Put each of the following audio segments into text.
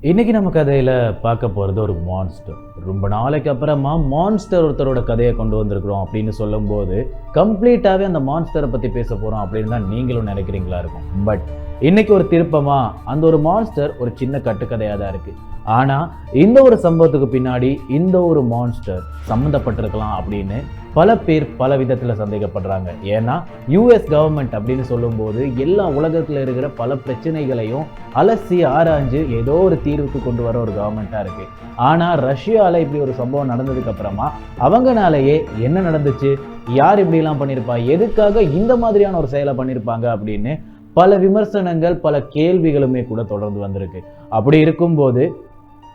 இன்னைக்கு நம்ம கதையில் பார்க்க போகிறது ஒரு மான்ஸ்டர். ரொம்ப நாளைக்கு அப்புறமா மான்ஸ்டர் ஒருத்தரோட கதையை கொண்டு வந்திருக்கிறோம் அப்படின்னு சொல்லும்போது கம்ப்ளீட்டாகவே அந்த மான்ஸ்டரை பற்றி பேச போகிறோம் அப்படின்னு தான் நீங்களும் நினைக்கிறீங்களா இருக்கும். பட் இன்னைக்கு ஒரு திருப்பமா அந்த ஒரு மான்ஸ்டர் ஒரு சின்ன கட்டுக்கதையாக தான் இருக்குது. ஆனால் இந்த ஒரு சம்பவத்துக்கு பின்னாடி இந்த ஒரு மான்ஸ்டர் சம்மந்தப்பட்டிருக்கலாம் அப்படின்னு பல பேர் பல விதத்தில் சந்தேகப்படுறாங்க. ஏன்னா யூஎஸ் கவர்மெண்ட் அப்படின்னு சொல்லும்போது எல்லா உலகத்தில் இருக்கிற பல பிரச்சனைகளையும் அலசி ஆராய்ஞ்சு ஏதோ ஒரு தீர்வுக்கு கொண்டு வர ஒரு கவர்மெண்ட்டாக இருக்குது. ஆனால் ரஷ்யாவில் இப்படி ஒரு சம்பவம் நடந்ததுக்கு அப்புறமா அவங்கனாலேயே என்ன நடந்துச்சு, யார் இப்படிலாம் பண்ணியிருப்பா, எதுக்காக இந்த மாதிரியான ஒரு செயலை பண்ணியிருப்பாங்க அப்படின்னு பல விமர்சனங்கள் பல கேள்விகளுமே கூட தொடர்ந்து வந்திருக்கு. அப்படி இருக்கும்போது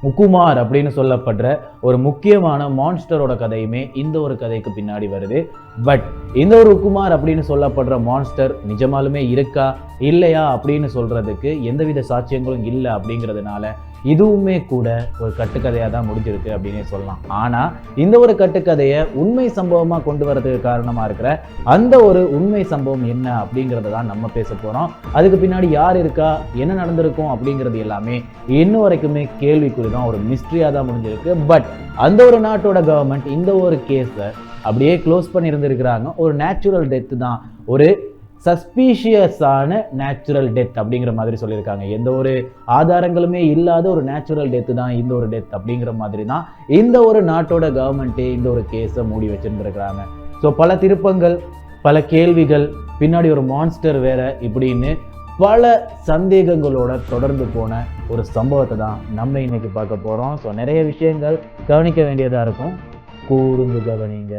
உக்குமார் அப்படின்னு சொல்லப்படுற ஒரு முக்கியமான மான்ஸ்டரோட கதையுமே இந்த ஒரு கதைக்கு பின்னாடி வருது. பட் இந்த ஒரு உக்குமார் அப்படின்னு சொல்லப்படுற மான்ஸ்டர் நிஜமாலுமே இருக்கா இல்லையா அப்படின்னு சொல்றதுக்கு எந்தவித சாட்சியங்களும் இல்லை. அப்படிங்கிறதுனால இதுவுமே கூட ஒரு கட்டுக்கதையாக தான் முடிஞ்சிருக்கு அப்படின்னே சொல்லலாம். ஆனால் இந்த ஒரு கட்டுக்கதையை உண்மை சம்பவமாக கொண்டு வரதுக்கு காரணமாக இருக்கிற அந்த ஒரு உண்மை சம்பவம் என்ன அப்படிங்கிறத தான் நம்ம பேச போகிறோம். அதுக்கு பின்னாடி யார் இருக்கா, என்ன நடந்திருக்கும் அப்படிங்கிறது எல்லாமே இன்னும் வரைக்குமே கேள்விக்குறி தான், ஒரு மிஸ்ட்ரியாக தான் முடிஞ்சிருக்கு. பட் அந்த ஒரு நாட்டோட கவர்மெண்ட் இந்த ஒரு கேஸை அப்படியே க்ளோஸ் பண்ணி இருந்திருக்கிறாங்க. ஒரு நேச்சுரல் டெத்து தான், ஒரு சஸ்பீஷியஸான நேச்சுரல் டெத் அப்படிங்கிற மாதிரி சொல்லியிருக்காங்க. எந்த ஒரு ஆதாரங்களுமே இல்லாத ஒரு நேச்சுரல் டெத்து தான் இந்த ஒரு டெத் அப்படிங்கிற மாதிரி தான் இந்த ஒரு நாட்டோட கவர்மெண்ட்டே இந்த ஒரு கேஸை மூடி வச்சிருந்துருக்கிறாங்க. ஸோ பல திருப்பங்கள், பல கேள்விகள், பின்னாடி ஒரு மான்ஸ்டர் வேற இப்படின்னு பல சந்தேகங்களோட தொடர்ந்து போன ஒரு சம்பவத்தை தான் நம்ம இன்னைக்கு பார்க்க போகிறோம். ஸோ நிறைய விஷயங்கள் கவனிக்க வேண்டியதாக இருக்கும், கூர்ந்து கவனிங்க.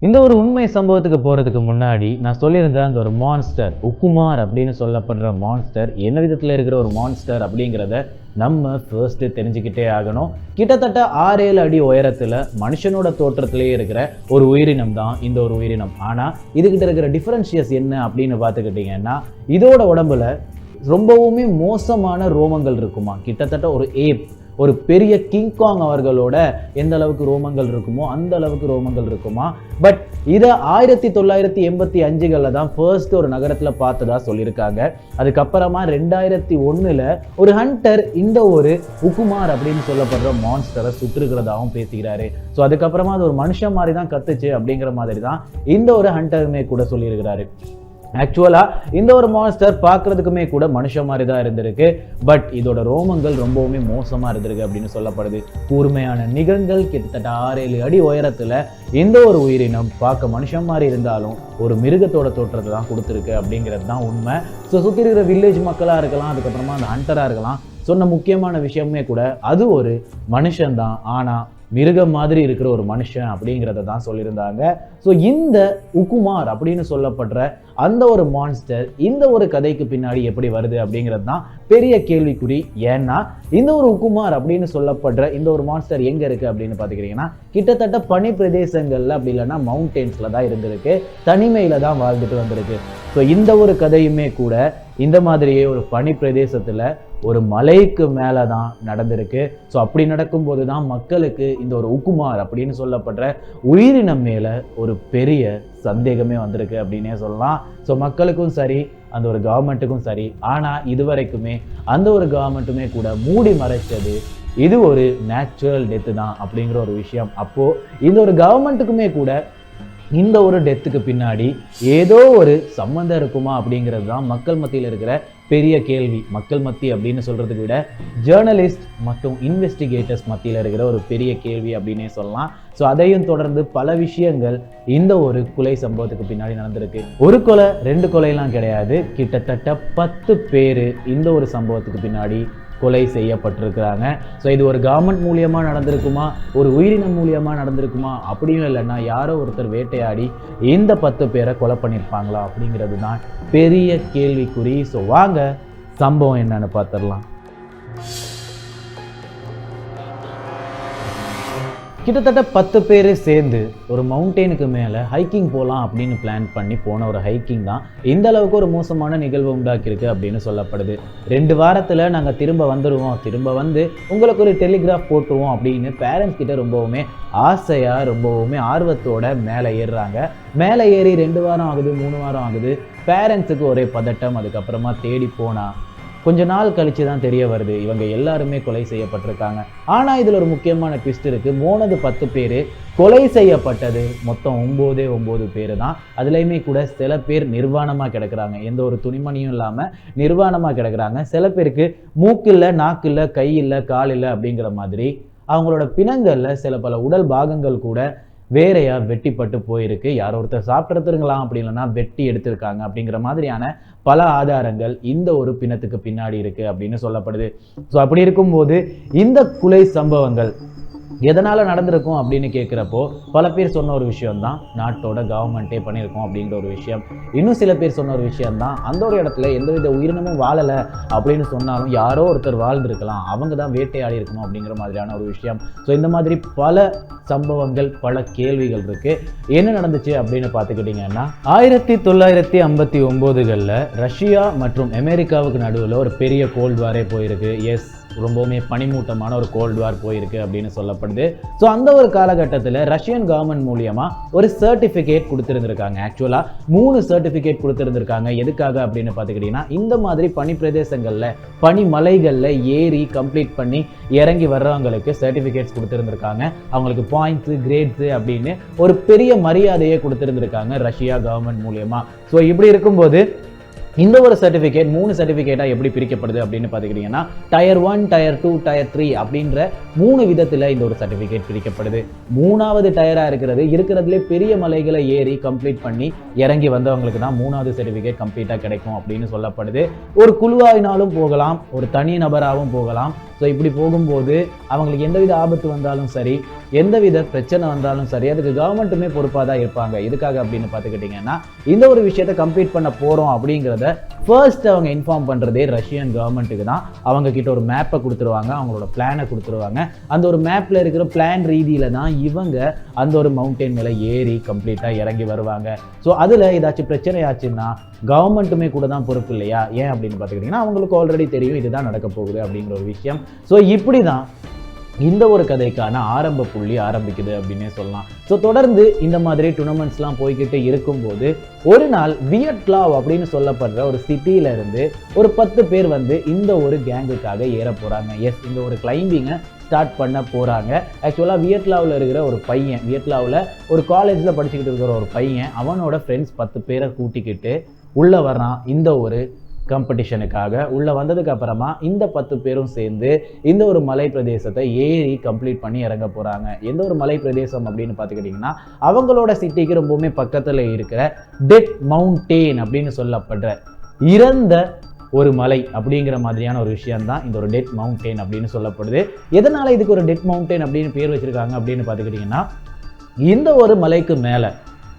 இந்த ஒரு உண்மை சம்பவத்துக்கு போகிறதுக்கு முன்னாடி நான் சொல்லியிருந்தேன், அந்த ஒரு மான்ஸ்டர் உக்குமார் அப்படின்னு சொல்லப்படுற மான்ஸ்டர் என்ன விதத்தில் இருக்கிற ஒரு மான்ஸ்டர் அப்படிங்கிறத நம்ம ஃபர்ஸ்ட்டு தெரிஞ்சுக்கிட்டே ஆகணும். கிட்டத்தட்ட 6-7 அடி உயரத்தில் மனுஷனோட தோற்றத்திலேயே இருக்கிற ஒரு உயிரினம் தான் இந்த ஒரு உயிரினம். ஆனால் இதுகிட்ட இருக்கிற டிஃபரன்ஷியஸ் என்ன அப்படின்னு பார்த்துக்கிட்டிங்கன்னா, இதோட உடம்புல ரொம்பவுமே மோசமான ரோமங்கள் இருக்குமா. கிட்டத்தட்ட ஒரு ஏப், ஒரு பெரிய கிங்காங் அவர்களோட எந்த அளவுக்கு ரோமங்கள் இருக்குமோ அந்த அளவுக்கு ரோமங்கள் இருக்குமா. பட் இதை 1985 தான் ஃபர்ஸ்ட் ஒரு நகரத்தில் பார்த்ததா சொல்லியிருக்காங்க. அதுக்கப்புறமா 2001 ஒரு ஹண்டர் இந்த ஒரு உக்குமார் அப்படின்னு சொல்லப்படுற மான்ஸ்டரை சுற்றுகிறதாகவும் பேசுகிறாரு. ஸோ அதுக்கப்புறமா அது ஒரு மனுஷன் மாதிரி தான் கத்துச்சு அப்படிங்கிற மாதிரி தான் இந்த ஒரு ஹண்டருமே கூட சொல்லியிருக்கிறாரு. ஆக்சுவலாக இந்த ஒரு மான்ஸ்டர் பார்க்குறதுக்குமே கூட மனுஷன் மாதிரி தான் இருந்திருக்கு. பட் இதோட ரோமங்கள் ரொம்பவுமே மோசமாக இருந்திருக்கு அப்படின்னு சொல்லப்படுது. கூர்மையான நிகங்கள், கிட்டத்தட்ட 6-7 அடி உயரத்தில் இந்த ஒரு உயிரினம் பார்க்க மனுஷன் மாதிரி இருந்தாலும் ஒரு மிருகத்தோட தோற்றத்தை தான் கொடுத்துருக்கு அப்படிங்கிறது தான் உண்மை. ஸோ சுற்றி இருக்கிற வில்லேஜ் மக்களாக இருக்கலாம், அதுக்கப்புறமா அந்த ஹண்டராக இருக்கலாம், சொன்ன முக்கியமான விஷயமே கூட அது ஒரு மனுஷன்தான், ஆனால் மிருகம் மாதிரி இருக்கிற ஒரு மனுஷன் அப்படிங்கிறத தான் சொல்லியிருந்தாங்க. ஸோ இந்த உக்குமார் அப்படின்னு சொல்லப்படுற அந்த ஒரு மான்ஸ்டர் இந்த ஒரு கதைக்கு பின்னாடி எப்படி வருது அப்படிங்கிறது தான் பெரிய கேள்விக்குறி. ஏன்னா இந்த ஒரு உக்குமார் அப்படின்னு சொல்லப்படுற இந்த ஒரு மான்ஸ்டர் எங்கே இருக்குது அப்படின்னு பார்த்துக்கிட்டிங்கன்னா, கிட்டத்தட்ட பனி பிரதேசங்களில் அப்படி இல்லைன்னா மவுண்டெயின்ஸில் தான் இருந்திருக்கு, தனிமையில் தான் வாழ்ந்துட்டு வந்திருக்கு. ஸோ இந்த ஒரு கதையுமே கூட இந்த மாதிரியே ஒரு பனி பிரதேசத்தில் ஒரு மலைக்கு மேலே தான் நடந்திருக்கு. ஸோ அப்படி நடக்கும்போது தான் மக்களுக்கு இந்த ஒரு உக்குமார் அப்படின்னு சொல்லப்படுற உயிரினம் மேலே ஒரு பெரிய சந்தேகமே வந்திருக்கு அப்படின்னே சொல்லலாம். ஸோ மக்களுக்கும் சரி, அந்த ஒரு கவர்மெண்ட்டுக்கும் சரி. ஆனால் இதுவரைக்குமே அந்த ஒரு கவர்மெண்ட்டுமே கூட மூடி மறைச்சது இது ஒரு நேச்சுரல் டெத்து தான் அப்படிங்கிற ஒரு விஷயம். அப்போது இந்த ஒரு கவர்மெண்ட்டுக்குமே கூட இந்த ஒரு டெத்துக்கு பின்னாடி ஏதோ ஒரு சம்மந்தம் இருக்குமா அப்படிங்கிறது தான் மக்கள் மத்தியில் இருக்கிற பெரிய கேள்வி. மக்கள் மத்தி அப்படின்னு சொல்கிறதுக்கு விட ஜேர்னலிஸ்ட் மற்றும் இன்வெஸ்டிகேட்டர்ஸ் மத்தியில் இருக்கிற ஒரு பெரிய கேள்வி அப்படின்னே சொல்லலாம். ஸோ அதையும் தொடர்ந்து பல விஷயங்கள் இந்த ஒரு கொலை சம்பவத்துக்கு பின்னாடி நடந்திருக்கு. ஒரு கொலை 2 கொலையெல்லாம் கிடையாது, கிட்டத்தட்ட 10 பேர் இந்த ஒரு சம்பவத்துக்கு பின்னாடி கொலை செய்யப்பட்டிருக்கிறாங்க. ஸோ இது ஒரு கவர்மெண்ட் மூலியமாக நடந்திருக்குமா, ஒரு உயிரினம் மூலியமாக நடந்திருக்குமா, அப்படியும் இல்லைன்னா யாரோ ஒருத்தர் வேட்டையாடி இந்த 10 பேரை கொலை பண்ணியிருப்பாங்களா அப்படிங்கிறது தான் பெரிய கேள்விக்குறி. ஸோ வாங்க சம்பவம் என்னன்னு பார்த்துடலாம். கிட்டத்தட்ட 10 பேர் சேர்ந்து ஒரு மவுண்டெயினுக்கு மேலே ஹைக்கிங் போகலாம் அப்படின்னு பிளான் பண்ணி போன ஒரு ஹைக்கிங் தான் இந்த அளவுக்கு ஒரு மோசமான நிகழ்வு உண்டாக்கியிருக்கு அப்படின்னு சொல்லப்படுது. 2 வாரத்தில் நாங்கள் திரும்ப வந்துடுவோம், திரும்ப வந்து உங்களுக்கு ஒரு டெலிகிராஃப் போட்டுருவோம் அப்படின்னு பேரண்ட்ஸ் கிட்ட ரொம்பவுமே ஆசையாக ரொம்பவுமே ஆர்வத்தோட மேலே ஏறுறாங்க. மேலே ஏறி 2 வாரம் ஆகுது, 3 வாரம் ஆகுது. பேரண்ட்ஸுக்கு ஒரே பதட்டம். அதுக்கப்புறமா தேடி போனால் கொஞ்ச நாள் கழிச்சு தான் தெரிய வருது இவங்க எல்லாருமே கொலை செய்யப்பட்டிருக்காங்க. ஆனால் இதில் ஒரு முக்கியமான ட்விஸ்ட் இருக்குது. போனது 10 பேர், கொலை செய்யப்பட்டது மொத்தம் 9 பேர் தான். அதுலேயுமே கூட சில பேர் நிர்வாணமாக கிடக்குறாங்க, எந்த ஒரு துணிமணியும் இல்லாமல் நிர்வாணமாக கிடக்குறாங்க. சில பேருக்கு மூக்கில்லை, நாக்கில்லை, கை இல்லை, கால் இல்லை அப்படிங்கிற மாதிரி அவங்களோட பிணங்களில் சில பல உடல் பாகங்கள் கூட வேறையா வெட்டிப்பட்டு போயிருக்கு. யாரோ ஒருத்தர் சாப்பிட்றதுங்களாம், அப்படி இல்லைன்னா வெட்டி எடுத்திருக்காங்க அப்படிங்கிற மாதிரியான பல ஆதாரங்கள் இந்த ஒரு பிணத்துக்கு பின்னாடி இருக்கு அப்படின்னு சொல்லப்படுது. ஸோ அப்படி இருக்கும்போது இந்த கொலை சம்பவங்கள் எதனால் நடந்திருக்கும் அப்படின்னு கேட்குறப்போ பல பேர் சொன்ன ஒரு விஷயம்தான் நாட்டோட கவர்மெண்ட்டே பண்ணியிருக்கோம் அப்படிங்கிற ஒரு விஷயம். இன்னும் சில பேர் சொன்ன ஒரு விஷயம்தான் அந்த ஒரு இடத்துல எந்தவித உயிரினமும் வாழலை அப்படின்னு சொன்னாலும் யாரோ ஒருத்தர் வாழ்ந்திருக்கலாம், அவங்க தான் வேட்டையாடி இருக்கணும் அப்படிங்கிற மாதிரியான ஒரு விஷயம். ஸோ இந்த மாதிரி பல சம்பவங்கள், பல கேள்விகள் இருக்குது. என்ன நடந்துச்சு அப்படின்னு பார்த்துக்கிட்டிங்கன்னா 1959களில் ரஷ்யா மற்றும் அமெரிக்காவுக்கு நடுவில் ஒரு பெரிய கோல்ட் வாரே போயிருக்கு. எஸ், ரொம்பவுமே பனிமூட்டமான ஒரு கோல்டு வார் போயிருக்கு அப்படின்னு சொல்லப்படுது. ஸோ அந்த ஒரு காலகட்டத்தில் ரஷ்யன் கவர்மெண்ட் மூலியமாக ஒரு சர்டிஃபிகேட் கொடுத்துருந்துருக்காங்க. ஆக்சுவலாக 3 சர்டிஃபிகேட் கொடுத்துருந்துருக்காங்க. எதுக்காக அப்படின்னு பார்த்துக்கிட்டிங்கன்னா இந்த மாதிரி பனி பிரதேசங்களில், பனி மலைகளில் ஏறி கம்ப்ளீட் பண்ணி இறங்கி வர்றவங்களுக்கு சர்டிஃபிகேட்ஸ் கொடுத்துருந்துருக்காங்க. அவங்களுக்கு பாயிண்ட்ஸு, கிரேட்ஸு அப்படின்னு ஒரு பெரிய மரியாதையை கொடுத்துருந்துருக்காங்க ரஷ்யா கவர்மெண்ட் மூலியமாக. ஸோ இப்படி இருக்கும்போது இந்த ஒரு சர்டிஃபிகேட் 3 சர்டிஃபிகேட்டாக எப்படி பிரிக்கப்படுது அப்படின்னு பார்த்துக்கிட்டிங்கன்னா டயர் 1, டயர் 2, டயர் 3 அப்படின்ற 3 விதத்தில் இந்த ஒரு சர்டிஃபிகேட் பிரிக்கப்படுது. 3வது டயராக இருக்கிறதுலே பெரிய மலைகளை ஏறி கம்ப்ளீட் பண்ணி இறங்கி வந்தவங்களுக்கு தான் 3வது சர்டிஃபிகேட் கம்ப்ளீட்டாக கிடைக்கும் அப்படின்னு சொல்லப்படுது. ஒரு குழுவாயினாலும் போகலாம், ஒரு தனி நபராகவும் போகலாம். ஸோ இப்படி போகும்போது அவங்களுக்கு எந்தவித ஆபத்து வந்தாலும் சரி, எந்தவித பிரச்சனை வந்தாலும் சரி, அதுக்கு கவர்மெண்ட்டுமே பொறுப்பாக தான் இருப்பாங்க. எதுக்காக அப்படின்னு பார்த்துக்கிட்டிங்கன்னா இந்த ஒரு விஷயத்தை கம்ப்ளீட் பண்ண போகிறோம் அப்படிங்கிறத ஃபர்ஸ்ட் அவங்க இன்ஃபார்ம் பண்ணுறதே ரஷ்யன் கவர்மெண்ட்டுக்கு தான். அவங்க கிட்ட ஒரு மேப்பை கொடுத்துருவாங்க, அவங்களோட பிளானை கொடுத்துருவாங்க. அந்த ஒரு மேப்பில் இருக்கிற பிளான் ரீதியில் தான் இவங்க அந்த ஒரு மவுண்டெயின் மேலே ஏறி கம்ப்ளீட்டாக இறங்கி வருவாங்க. ஸோ அதில் ஏதாச்சும் பிரச்சனை ஆச்சுன்னா கவர்மெண்ட்டுமே கூட தான் பொறுப்பு இல்லையா? ஏன் அப்படின்னு பார்த்துக்கிட்டிங்கன்னா அவங்களுக்கு ஆல்ரெடி தெரியும் இதுதான் நடக்க போகுது அப்படிங்கிற ஒரு விஷயம். ஸோ இப்படி தான் இந்த ஒரு கதைக்கான ஆரம்ப புள்ளி ஆரம்பிக்குது அப்படின்னே சொல்லலாம். ஸோ தொடர்ந்து இந்த மாதிரி டூர்னமெண்ட்ஸ்லாம் போய்கிட்டு இருக்கும்போது ஒரு நாள் வியட்லாவ் அப்படின்னு சொல்லப்படுற ஒரு சிட்டியிலேருந்து ஒரு 10 பேர் வந்து இந்த ஒரு கேங்குக்காக ஏற போகிறாங்க. எஸ், இந்த ஒரு கிளைம்பிங்கை ஸ்டார்ட் பண்ண போகிறாங்க. ஆக்சுவலாக வியட்லாவில் இருக்கிற ஒரு பையன், வியட்லாவில் ஒரு காலேஜில் படிச்சுக்கிட்டு இருக்கிற ஒரு பையன் அவனோட ஃப்ரெண்ட்ஸ் 10 பேரை கூட்டிக்கிட்டு உள்ளே வர்றான் இந்த ஒரு காம்படிஷனுக்காக. உள்ளே வந்ததுக்கு அப்புறமா இந்த 10 பேரும் சேர்ந்து இந்த ஒரு மலை பிரதேசத்தை ஏறி கம்ப்ளீட் பண்ணி இறங்க போகிறாங்க. எந்த ஒரு மலை பிரதேசம் அப்படின்னு பார்த்துக்கிட்டிங்கன்னா அவங்களோட சிட்டிக்கு ரொம்பவுமே பக்கத்தில் இருக்கிற டெட் மவுண்டெயின் அப்படின்னு சொல்லப்படுற இறந்த ஒரு மலை அப்படிங்கிற மாதிரியான ஒரு விஷயம் தான் இந்த ஒரு டெட் மவுண்டெயின் அப்படின்னு சொல்லப்படுது. எதனால் இதுக்கு ஒரு டெட் மவுண்டெயின் அப்படின்னு பேர் வச்சுருக்காங்க அப்படின்னு பார்த்துக்கிட்டிங்கன்னா இந்த ஒரு மலைக்கு மேலே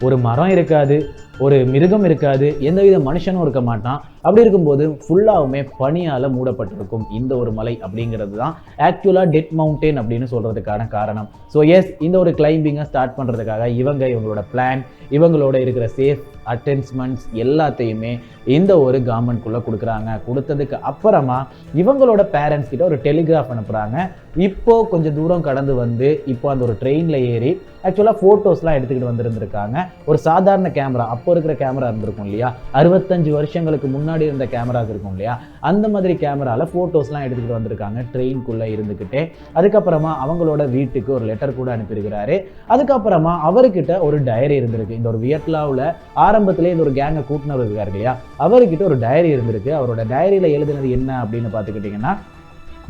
ஒரு மரம் இருக்காது, ஒரு மிருகம் இருக்காது, எந்தவித மனுஷனும் இருக்க மாட்டான். அப்படி இருக்கும்போது ஃபுல்லாகவுமே பனியால் மூடப்பட்டிருக்கும் இந்த ஒரு மலை அப்படிங்கிறது தான் ஆக்சுவலாக டெட் மவுண்டெயின் அப்படின்னு சொல்கிறதுக்கான காரணம். ஸோ எஸ், இந்த ஒரு கிளைம்பிங்கை ஸ்டார்ட் பண்ணுறதுக்காக இவங்களோட பிளான், இவங்களோட இருக்கிற சேஃப் அட்டென்ஸ்மெண்ட்ஸ் எல்லாத்தையுமே இந்த ஒரு கவர்மெண்ட்குள்ளே கொடுக்குறாங்க. கொடுத்ததுக்கு அப்புறமா இவங்களோட பேரண்ட்ஸ் கிட்ட ஒரு டெலிகிராஃப் அனுப்புகிறாங்க. இப்போது கொஞ்சம் தூரம் கடந்து வந்து இப்போ அந்த ஒரு ட்ரெயினில் ஏறி ஆக்சுவலாக ஃபோட்டோஸ்லாம் எடுத்துக்கிட்டு வந்துருந்துருக்காங்க. ஒரு சாதாரண கேமரா, அப்போ இருக்கிற கேமரா இருந்திருக்கும் இல்லையா, 65 வருஷங்களுக்கு முன்னாடி இருந்த கேமராஸ் இருக்கும் இல்லையா, அந்த மாதிரி கேமராவில் ஃபோட்டோஸ்லாம் எடுத்துக்கிட்டு வந்திருக்காங்க ட்ரெயின்குள்ளே இருந்துக்கிட்டே. அதுக்கப்புறமா அவங்களோட வீட்டுக்கு ஒரு லெட்டர் கூட அனுப்பியிருக்கிறாரு. அதுக்கப்புறமா அவர்கிட்ட ஒரு டைரி இருந்திருக்கு. இந்த ஒரு வியட்லாவில் ஆரம்பத்திலே இந்த ஒரு கேங்கை கூட்டினவர் இருக்காரு இல்லையா, அவர்கிட்ட ஒரு டைரி இருந்திருக்கு. அவரோட டைரியில் எழுதுனது என்ன அப்படின்னு பார்த்துக்கிட்டிங்கன்னா,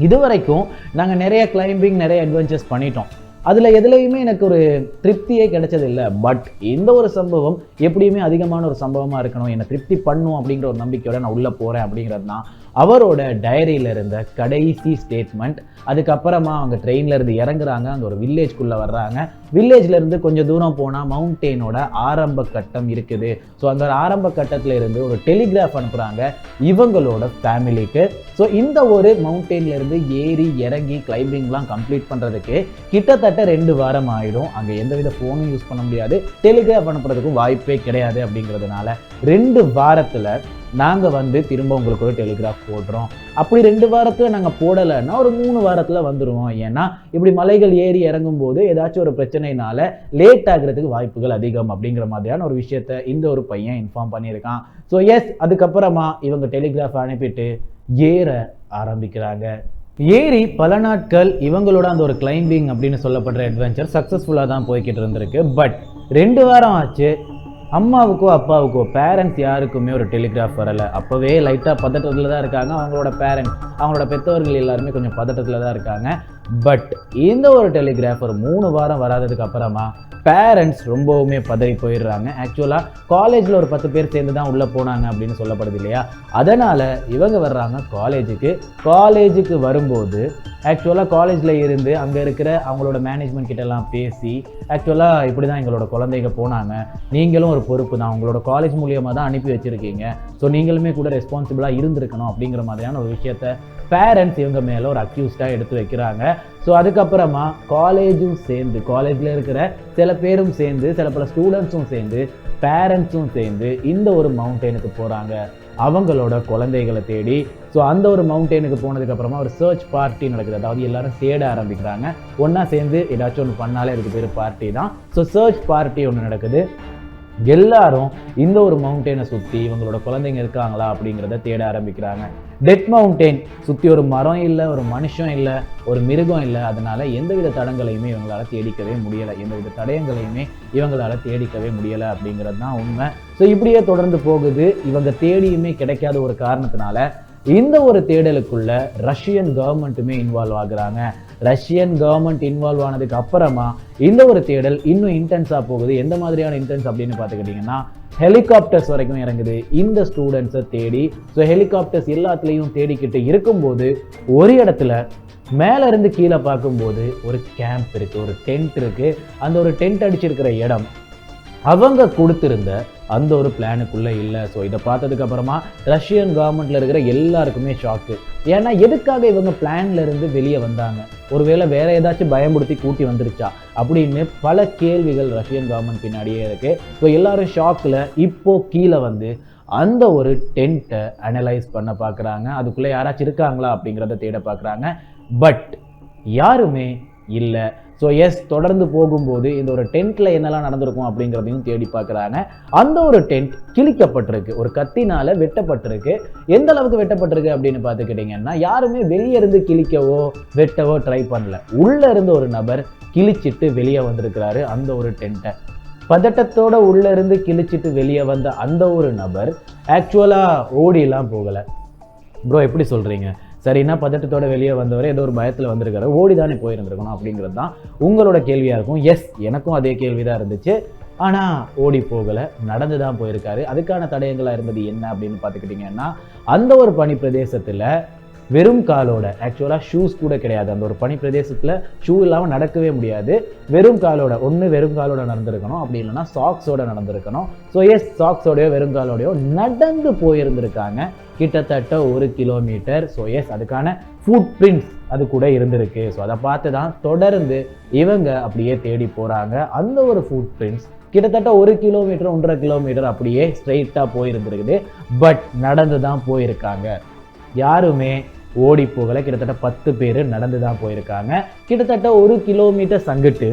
இதுவரைக்கும் நாங்கள் நிறைய கிளைம்பிங், நிறைய அட்வென்ச்சர்ஸ் பண்ணிட்டோம், அதில் எதுலையுமே எனக்கு ஒரு திருப்தியே கிடைச்சதில்லை. பட் இந்த ஒரு சம்பவம் எப்படியுமே அதிகமான ஒரு சம்பவமாக இருக்கணும், என்னை திருப்தி பண்ணும் அப்படிங்கிற ஒரு நம்பிக்கையோட நான் உள்ளே போகிறேன் அப்படிங்கிறது தான் அவரோட டைரியில இருந்த கடைசி ஸ்டேட்மெண்ட். அதுக்கப்புறமா அவங்க ட்ரெயின்ல இருந்து இறங்குறாங்க, அங்கே ஒரு வில்லேஜ்குள்ளே வர்றாங்க. வில்லேஜ்ல இருந்து கொஞ்சம் தூரம் போனால் மவுண்டெயினோட ஆரம்ப கட்டம் இருக்குது. ஸோ அந்த ஆரம்ப கட்டத்தில் இருந்து ஒரு டெலிகிராஃப் அனுப்புகிறாங்க இவங்களோட ஃபேமிலிக்கு. ஸோ இந்த ஒரு மவுண்டெயின்ல இருந்து ஏறி இறங்கி கிளைம்பிங்லாம் கம்ப்ளீட் பண்ணுறதுக்கு கிட்டத்தட்ட 2 வாரம் ஆகிடும். அங்கே எந்தவித ஃபோனும் யூஸ் பண்ண முடியாது, டெலிகிராஃப் அனுப்புறதுக்கும் வாய்ப்பே கிடையாது. அப்படிங்கிறதுனால 2 வாரத்தில் நாங்கள் திரும்ப உங்களுக்கு ஒரு டெலிகிராஃப் போடுறோம். அப்படி 2 வாரத்தில் நாங்கள் போடலைன்னா ஒரு 3 வாரத்தில் வந்துடுவோம். ஏன்னா இப்படி மலைகள் ஏறி இறங்கும் போது ஏதாச்சும் ஒரு பிரச்சனைனால லேட் ஆகிறதுக்கு வாய்ப்புகள் அதிகம் அப்படிங்கிற மாதிரியான ஒரு விஷயத்த இந்த ஒரு பையன் இன்ஃபார்ம் பண்ணியிருக்கான். ஸோ எஸ், அதுக்கப்புறமா இவங்க டெலிகிராஃப் அனுப்பிட்டு ஏற ஆரம்பிக்கிறாங்க. ஏறி பல நாட்கள் இவங்களோட அந்த ஒரு கிளைம்பிங் அப்படின்னு சொல்லப்படுற அட்வென்ச்சர் சக்ஸஸ்ஃபுல்லாக தான் போய்கிட்டு இருந்திருக்கு. பட் 2 வாரம் ஆச்சு, அம்மாவுக்கோ அப்பாவுக்கோ பேரண்ட்ஸ் யாருக்குமே ஒரு டெலிகிராஃப் வரலை. அப்போவே லைட்டாக பதட்டத்தில் தான் இருக்காங்க. அவங்களோட பேரண்ட்ஸ், அவங்களோட பெற்றோர்கள் எல்லாருமே கொஞ்சம் பதட்டத்தில் தான் இருக்காங்க. பட் இந்த ஒரு டெலிகிராஃப் ஒரு 3 வாரம் வராததுக்கு அப்புறமா பேரண்ட்ஸ் ரொம்பவுமே பதறி போயிடுறாங்க. ஆக்சுவலாக காலேஜில் ஒரு 10 பேர் சேர்ந்து தான் உள்ளே போனாங்க அப்படின்னு சொல்லப்படுது இல்லையா. அதனால் இவங்க வர்றாங்க காலேஜுக்கு வரும்போது ஆக்சுவலாக காலேஜில் இருந்து அங்கே இருக்கிற அவங்களோட மேனேஜ்மெண்ட் கிட்டலாம் பேசி ஆக்சுவலாக இப்படி தான் எங்களோட குழந்தைங்க போனாங்க, நீங்களும் ஒரு பொறுப்பு தான், உங்களோட காலேஜ் மூலியமாக தான் அனுப்பி வச்சுருக்கீங்க, ஸோ நீங்களுமே கூட ரெஸ்பான்சிபிளாக இருந்திருக்கணும் அப்படிங்கிற மாதிரியான ஒரு விஷயத்த பேரண்ட்ஸ் இவங்க மேலே ஒரு அக்யூஸ்டாக எடுத்து வைக்கிறாங்க. ஸோ அதுக்கப்புறமா காலேஜும் சேர்ந்து, காலேஜில் இருக்கிற சில பேரும் சேர்ந்து, சில பல ஸ்டூடெண்ட்ஸும் சேர்ந்து, பேரண்ட்ஸும் சேர்ந்து இந்த ஒரு மவுண்டெயினுக்கு போகிறாங்க அவங்களோட குழந்தைகளை தேடி. ஸோ அந்த ஒரு மவுண்டெயினுக்கு போனதுக்கப்புறமா ஒரு சர்ச் பார்ட்டி நடக்குது. அதாவது எல்லாரும் தேட ஆரம்பிக்கிறாங்க. ஒன்றா சேர்ந்து ஏதாச்சும் ஒன்று பண்ணாலே அதுக்கு பேர் பார்ட்டி தான். ஸோ சர்ச் பார்ட்டி ஒன்று நடக்குது. எல்லாரும் இந்த ஒரு மவுண்டெயினை சுற்றி இவங்களோட குழந்தைங்க இருக்காங்களா அப்படிங்கிறத தேட ஆரம்பிக்கிறாங்க. டெத் மவுண்டெயின் சுற்றி ஒரு மரம் இல்லை, ஒரு மனுஷன் இல்லை, ஒரு மிருகம் இல்லை. அதனால எந்தவித தடங்களையுமே இவங்களால தேடிக்கவே முடியலை, எந்தவித தடயங்களையுமே இவங்களால தேடிக்கவே முடியலை அப்படிங்கிறது தான் உண்மை. ஸோ இப்படியே தொடர்ந்து போகுது. இவங்க தேடியுமே கிடைக்காத ஒரு காரணத்தினால இந்த ஒரு தேடலுக்குள்ள ரஷ்யன் கவர்மெண்ட்டுமே இன்வால்வ் ஆகுறாங்க. ரஷ்யன் கவர்மெண்ட் இன்வால்வ் ஆனதுக்கு அப்புறமா இந்த ஒரு தேடல் இன்னும் இன்டென்ஸாக போகுது. எந்த மாதிரியான இன்டென்ஸ் அப்படின்னு பார்த்துக்கிட்டிங்கன்னா ஹெலிகாப்டர்ஸ் வரைக்கும் இறங்குது இந்த ஸ்டூடெண்ட்ஸை தேடி. ஸோ ஹெலிகாப்டர்ஸ் எல்லாத்துலேயும் தேடிக்கிட்டு இருக்கும்போது ஒரு இடத்துல மேலே இருந்து கீழே பார்க்கும்போது ஒரு கேம்ப் இருக்குது, ஒரு டென்ட் இருக்குது. அந்த ஒரு டென்ட் அடிச்சிருக்கிற இடம் அவங்க கொடுத்திருந்த அந்த ஒரு பிளானுக்குள்ளே இல்லை. ஸோ இதை பார்த்ததுக்கு அப்புறமா ரஷ்யன் கவர்மெண்ட்டில் இருக்கிற எல்லாருக்குமே ஷாக்கு. ஏன்னா எதுக்காக இவங்க பிளான்ல இருந்து வெளியே வந்தாங்க, ஒருவேளை வேற ஏதாச்சும் பயமுறுத்தி கூட்டி வந்துருச்சா அப்படின்னு பல கேள்விகள் ரஷ்யன் கவர்மெண்ட் பின்னாடியே இருக்கு. ஸோ எல்லாரும் ஷாக்கில் இப்போ கீழே அந்த ஒரு டென்ட்டை அனலைஸ் பண்ண பார்க்குறாங்க. அதுக்குள்ளே யாராச்சும் இருக்காங்களா அப்படிங்கிறத தேட பார்க்குறாங்க. பட் யாருமே இல்லை. ஸோ எஸ், தொடர்ந்து போகும்போது இந்த ஒரு டென்ட்டில் என்னெல்லாம் நடந்திருக்கும் அப்படிங்கிறதையும் தேடி பார்க்குறாங்க. அந்த ஒரு டென்ட் கிழிக்கப்பட்டிருக்கு, ஒரு கத்தினால் வெட்டப்பட்டிருக்கு. எந்த அளவுக்கு வெட்டப்பட்டிருக்கு அப்படின்னு பார்த்துக்கிட்டிங்கன்னா யாருமே வெளியே இருந்து கிழிக்கவோ வெட்டவோ ட்ரை பண்ணல. உள்ளே இருந்து ஒரு நபர் கிழிச்சிட்டு வெளியே வந்திருக்கிறாரு அந்த ஒரு டென்ட்டை. பதட்டத்தோட உள்ளே இருந்து கிழிச்சிட்டு வெளியே வந்த அந்த ஒரு நபர் ஆக்சுவலாக ஓடிலாம் போகலை. ப்ரோ எப்படி சொல்கிறீங்க? சரின்னா பதட்டத்தோட வெளியே வந்தவரை ஏதோ ஒரு பயத்தில் வந்திருக்காரு, ஓடி தானே போயிருந்துருக்கணும் அப்படிங்கிறது தான் உங்களோட கேள்வியாக இருக்கும். எஸ், எனக்கும் அதே கேள்வி தான் இருந்துச்சு. ஆனால் ஓடி போகலை, நடந்து தான் போயிருக்காரு. அதுக்கான தடயங்களாக இருந்தது என்ன அப்படின்னு பார்த்துக்கிட்டிங்கன்னா அந்த ஒரு பனி பிரதேசத்தில் வெறும் காலோட, ஆக்சுவலாக ஷூஸ் கூட கிடையாது, அந்த ஒரு பனி பிரதேசத்தில் ஷூ இல்லாமல் நடக்கவே முடியாது. வெறும் காலோட, ஒன்று வெறும் காலோட நடந்திருக்கணும், அப்படி இல்லைன்னா சாக்ஸோட நடந்திருக்கணும். ஸோ எஸ், சாக்ஸோடையோ வெறும் காலோடையோ நடந்து போயிருந்திருக்காங்க கிட்டத்தட்ட 1 கிலோமீட்டர். ஸோ எஸ், அதுக்கான ஃபுட் பிரிண்ட்ஸ் அது கூட இருந்திருக்கு. ஸோ அதை பார்த்து தான் தொடர்ந்து இவங்க அப்படியே தேடி போகிறாங்க. அந்த ஒரு ஃபுட் பிரிண்ட்ஸ் கிட்டத்தட்ட 1 கிலோமீட்டர் 1.5 கிலோமீட்டர் அப்படியே ஸ்ட்ரெயிட்டாக போயிருந்துருக்குது. பட் நடந்து தான் போயிருக்காங்க, யாருமே ஓடி போகலை. கிட்டத்தட்ட 10 பேர் நடந்து தான் போயிருக்காங்க. கிட்டத்தட்ட 1 கிலோமீட்டர் சங்கிட்டு